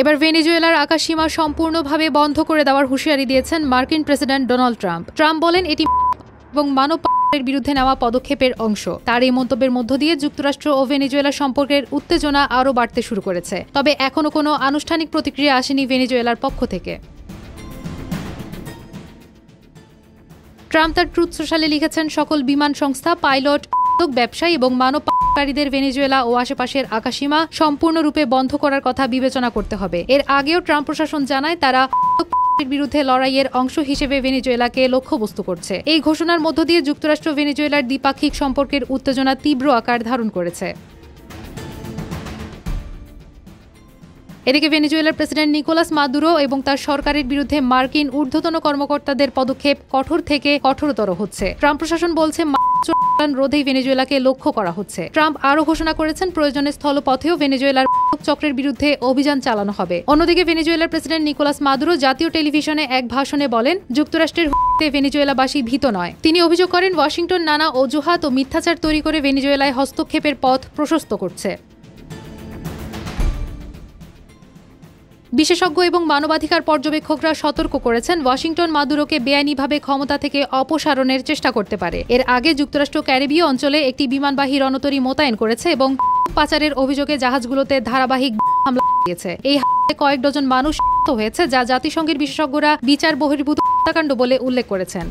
এবার ভেনেজুয়েলার আকাশসীমা সম্পূর্ণভাবে বন্ধ করে দেওয়ার হুঁশিয়ারি দিয়েছেন মার্কিন প্রেসিডেন্ট ডোনাল্ড ট্রাম্প। ট্রাম্প বলেন এটি এবং মানব পাচারের বিরুদ্ধে নেওয়া পদক্ষেপের অংশ। তার এই মন্তব্যের মধ্য দিয়ে যুক্তরাষ্ট্র ও ভেনেজুয়েলা সম্পর্কের উত্তেজনা আরও বাড়তে শুরু করেছে। তবে এখনও কোনো আনুষ্ঠানিক প্রতিক্রিয়া আসেনি ভেনেজুয়েলার পক্ষ থেকে। ট্রাম্প তার ট্রুথ সোশ্যালে লিখেছেন, সকল বিমান সংস্থা, পাইলট, ব্যবসায়ী এবং মানব পাচারকারীদের ভেনেজুয়েলা ও আশেপাশের আকাশসীমা সম্পূর্ণরূপে বন্ধ করার কথা বিবেচনা করতে হবে। এর আগেও ট্রাম্প প্রশাসন জানায় তারা বিরুদ্ধে লড়াইয়ের অংশ হিসেবে ভেনেজুয়েলাকে লক্ষ্যবস্তু করছে। এই ঘোষণার মধ্য দিয়ে যুক্তরাষ্ট্র ভেনেজুয়েলার দ্বিপাক্ষিক সম্পর্কের উত্তেজনা তীব্র আকার ধারণ করেছে। এদিকে ভেনেজুয়েলার প্রেসিডেন্ট নিকোলাস মাদুরো এবং তার সরকারের বিরুদ্ধে মার্কিন ঊর্ধ্বতন কর্মকর্তাদের পদক্ষেপ কঠোর থেকে কঠোরতর হচ্ছে। ট্রাম্প প্রশাসন বলছে রোধেই ভেনেজুয়েলাকে লক্ষ্য করা হচ্ছে। ট্রাম্প আরও ঘোষণা করেছেন প্রয়োজনে স্থলপথেও ভেনেজুয়েলার চক্রের বিরুদ্ধে অভিযান চালানো হবে। অন্যদিকে ভেনেজুয়েলার প্রেসিডেন্ট নিকোলাস মাদুরো জাতীয় টেলিভিশনে এক ভাষণে বলেন, যুক্তরাষ্ট্রের ভেনেজুয়েলাবাসী ভীত নয়। তিনি অভিযোগ করেন ওয়াশিংটন নানা অজুহাত ও মিথ্যাচার তৈরি করে ভেনেজুয়েলায় হস্তক্ষেপের পথ প্রশস্ত করছে। বিশেষজ্ঞ এবং মানবাধিকার পর্যবেক্ষকরা সতর্ক করেছেন ওয়াশিংটন মাদুরোকে বেআইনিভাবে ক্ষমতা থেকে অপসারণের চেষ্টা করতে পারে। এর আগে যুক্তরাষ্ট্র ক্যারিবীয় অঞ্চলে একটি বিমানবাহী রণতরী মোতায়েন করেছে এবং পাচারের অভিযোগে জাহাজগুলোতে ধারাবাহিক হামলা চালিয়েছে। এই হামলায় কয়েক ডজন মানুষ আহত হয়েছে, যা জাতিসংঘের বিশেষজ্ঞরা বিচার বহির্ভূত হত্যাকাণ্ড বলে উল্লেখ করেছেন।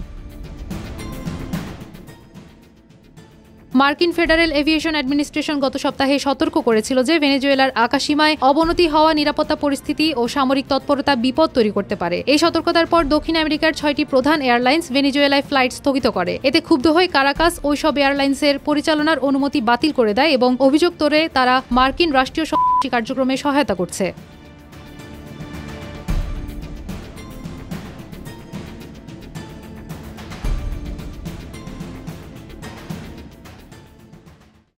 মার্কিন ফেডারেল এভিয়েশন অ্যাডমিনিস্ট্রেশন গত সপ্তাহে সতর্ক করেছিল যে ভেনেজুয়েলার আকাশসীমায় অবনতি হওয়া নিরাপত্তা পরিস্থিতি ও সামরিক তৎপরতা বিপদ তৈরি করতে পারে। এই সতর্কতার পর দক্ষিণ আমেরিকার 6টি প্রধান এয়ারলাইন্স ভেনেজুয়েলায় ফ্লাইট স্থগিত করে। এতে ক্ষুব্ধ হয়ে কারাকাস ওইসব এয়ারলাইন্সের পরিচালনার অনুমতি বাতিল করে দেয় এবং অভিযোগ তোলে তারা মার্কিন রাষ্ট্রীয় কার্যক্রমে সহায়তা করছে।